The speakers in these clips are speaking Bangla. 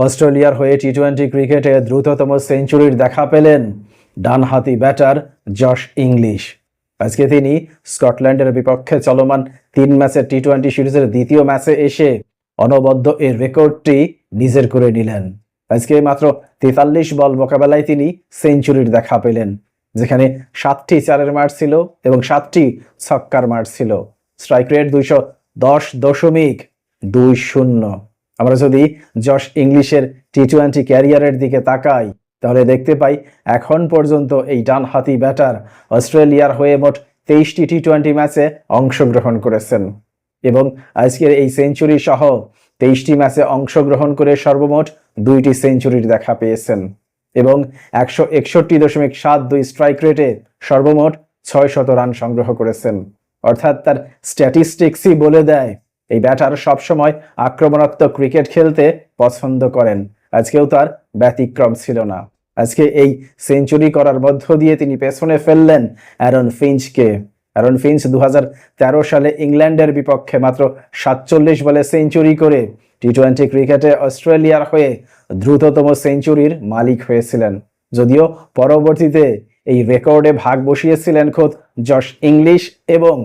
অস্ট্রেলিয়ার হয়ে টি-20 ক্রিকেটে দ্রুততম সেঞ্চুরির দেখা পেলেন ডানহাতি ব্যাটার জশ ইংলিশ। আজকে তিনি স্কটল্যান্ডের বিপক্ষে চলমান 3 ম্যাচের টি-20 সিরিজের দ্বিতীয় ম্যাচে এসে অনবদ্য এর রেকর্ডটি নিজের করে নিলেন। আজকে মাত্র 43 বল মোকাবেলায় তিনি সেঞ্চুরির দেখা পেলেন, যেখানে 7টি চারের মার ছিল এবং 7টি ছক্কার মার ছিল। Strike rate 210.20। আমরা যদি জশ ইংলিশের টি-20 ক্যারিয়ারের দিকে তাকাই, তাহলে দেখতে পাই এখন পর্যন্ত এই ডানহাতি ব্যাটার অস্ট্রেলিয়ার হয়ে মোট 23টি টি-20 ম্যাচে অংশগ্রহণ করেছেন এবং আজকের এই সেঞ্চুরি সহ 23টি ম্যাচে অংশগ্রহণ করে সর্বমোট 2টি সেঞ্চুরির দেখা পেয়েছেন এবং 161.72 স্ট্রাইক রেটে সর্বমোট 600 রান সংগ্রহ করেছেন। অর্থাৎ তার স্ট্যাটিস্টিক্সই বলে দেয় এই ব্যাটার সবসময় আক্রমণাত্মক ক্রিকেট খেলতে পছন্দ করেন। আজকেও তার ব্যতিক্রম ছিল না। আজকে এই সেঞ্চুরি করার মধ্য দিয়ে তিনি পেছনে ফেললেন অ্যারন ফিঞ্চকে। অ্যারন ফিঞ্চ 2013 সালে ইংল্যান্ডের বিপক্ষে মাত্র 47 বলে সেঞ্চুরি করে টি-20 ক্রিকেটে অস্ট্রেলিয়ার হয়ে দ্রুততম সেঞ্চুরির মালিক হয়েছিলেন। যদিও পরবর্তীতে এই রেকর্ডে ভাগ বসিয়েছিলেন খোদ জশ ইংলিশ এবং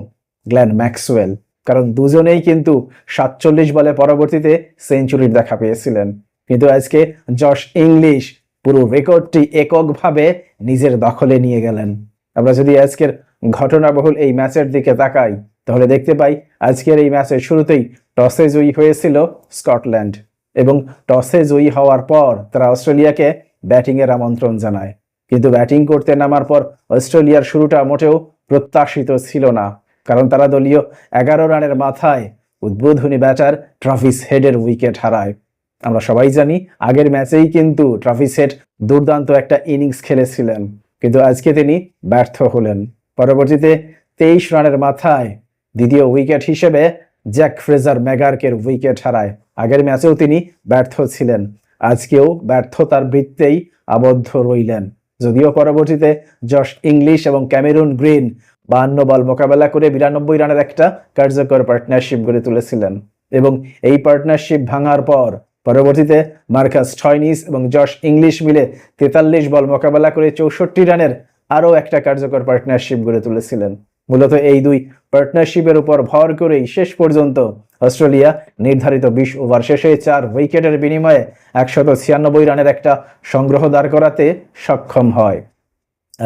গ্লেন ম্যাক্সওয়েল, কারণ দুজনেই কিন্তু 47 বলে পরবর্তীতে সেঞ্চুরির দেখা পেয়েছিলেন। কিন্তু আজকে জশ ইংলিশ পুরো রেকর্ডটি এককভাবে নিজের দখলে নিয়ে গেলেন। আমরা যদি আজকের ঘটনাবহুল এই ম্যাচের দিকে তাকাই, তাহলে দেখতে পাই আজকের এই ম্যাচের শুরুতেই টসে জয়ী হয়েছিল স্কটল্যান্ড এবং টসে জয়ী হওয়ার পর তারা অস্ট্রেলিয়াকে ব্যাটিংয়ের আমন্ত্রণ জানায়। কিন্তু ব্যাটিং করতে নামার পর অস্ট্রেলিয়ার শুরুটা মোটেও প্রত্যাশিত ছিল না, কারণ তারা দলীয় 11 রানের মাথায় উদ্বোধনী ব্যাটার ট্রাভিস হেডের উইকেট হারায়। আমরা সবাই জানি আগের ম্যাচেই কিন্তু ট্রাভিস হেড দুর্দান্ত একটা ইনিংস খেলেছিলেন, কিন্তু আজকে তিনি ব্যর্থ হলেন। পরবর্তীতে 23 রানের মাথায় দ্বিতীয় উইকেট হিসেবে জ্যাক ফ্রেজার ম্যাগার্কের উইকেট হারায়। আগের ম্যাচেও তিনি ব্যর্থ ছিলেন, আজকেও ব্যর্থতার বৃত্তেই আবদ্ধ রইলেন। যদিও পরবর্তীতে জশ ইংলিশ এবং ক্যামেরুন গ্রিন 52 বল মোকাবেলা করে 92 রানের একটা কার্যকর পার্টনারশিপ গড়ে তুলেছিলেন এবং এই পার্টনারশিপ ভাঙার পর পরবর্তীতে মার্কাস স্টয়নিস এবং জশ ইংলিশ মিলে 43 বল মোকাবেলা করে 64 রানের আরও একটা কার্যকর পার্টনারশিপ গড়ে তুলেছিলেন। মূলত এই দুই পার্টনারশিপের উপর ভর করেই শেষ পর্যন্ত অস্ট্রেলিয়া নির্ধারিত 20 ওভার শেষে 4 উইকেটের বিনিময়ে 196 রানের একটা সংগ্রহ দাঁড় করাতে সক্ষম হয়।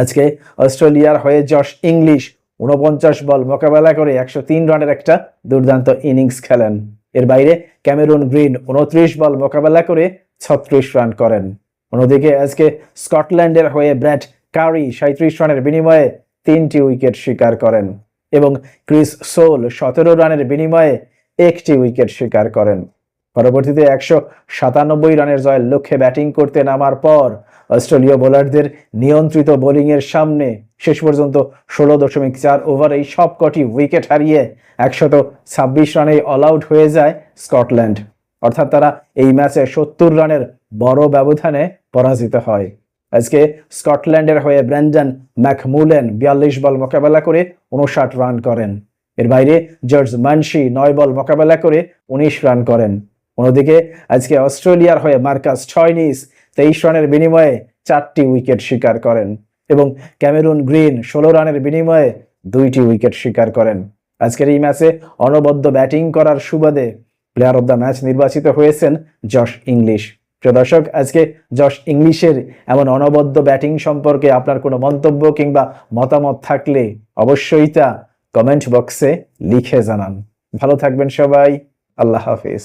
আজকে অস্ট্রেলিয়ার হয়ে জশ ইংলিশ 49 বল মোকাবেলা করে 103 রানের একটা দুর্দান্ত ইনিংস খেলেন। এর বাইরে ক্যামেরুন গ্রিন 29 বল মোকাবেলা করে 36 রান করেন। অন্যদিকে আজকে স্কটল্যান্ডের হয়ে ব্র্যাড কারি 37 রানের বিনিময়ে 3টি উইকেট শিকার করেন এবং ক্রিস সোল 17 রানের বিনিময়ে 1টি উইকেট শিকার করেন। পরবর্তীতে 197 রানের জয়ের লক্ষ্যে ব্যাটিং করতে নামার পর অস্ট্রেলীয় বোলারদের নিয়ন্ত্রিত বোলিংয়ের সামনে শেষ পর্যন্ত 16.4 ওভারেই সবকটি উইকেট হারিয়ে 126 রানেই অল আউট হয়ে যায় স্কটল্যান্ড। অর্থাৎ তারা এই ম্যাচে 70 রানের বড় ব্যবধানে পরাজিত হয়। আজকে স্কটল্যান্ডের হয়ে ব্র্যান্ডন ম্যাকমুলেন 42 বল মোকাবেলা করে 59 রান করেন। এর বাইরে জর্জ মানশি 9 বল মোকাবেলা করে 19 রান করেন। অন্যদিকে আজকে অস্ট্রেলিয়ার হয়ে মার্কাস স্টয়নিস 23 রানের বিনিময়ে 4টি উইকেট শিকার করেন এবং ক্যামেরুন গ্রিন 16 রানের বিনিময়ে 2টি উইকেট শিকার করেন। আজকের এই ম্যাচে অনবদ্য ব্যাটিং করার সুবাদে প্লেয়ার অব দ্য ম্যাচ নির্বাচিত হয়েছেন জশ ইংলিশ। প্রিয় দর্শক, আজকে জশ ইংলিশের এমন অনবদ্য ব্যাটিং সম্পর্কে আপনার কোনো মন্তব্য কিংবা মতামত থাকলে অবশ্যই তা কমেন্ট বক্সে লিখে জানান। ভালো থাকবেন সবাই। আল্লাহ হাফিজ।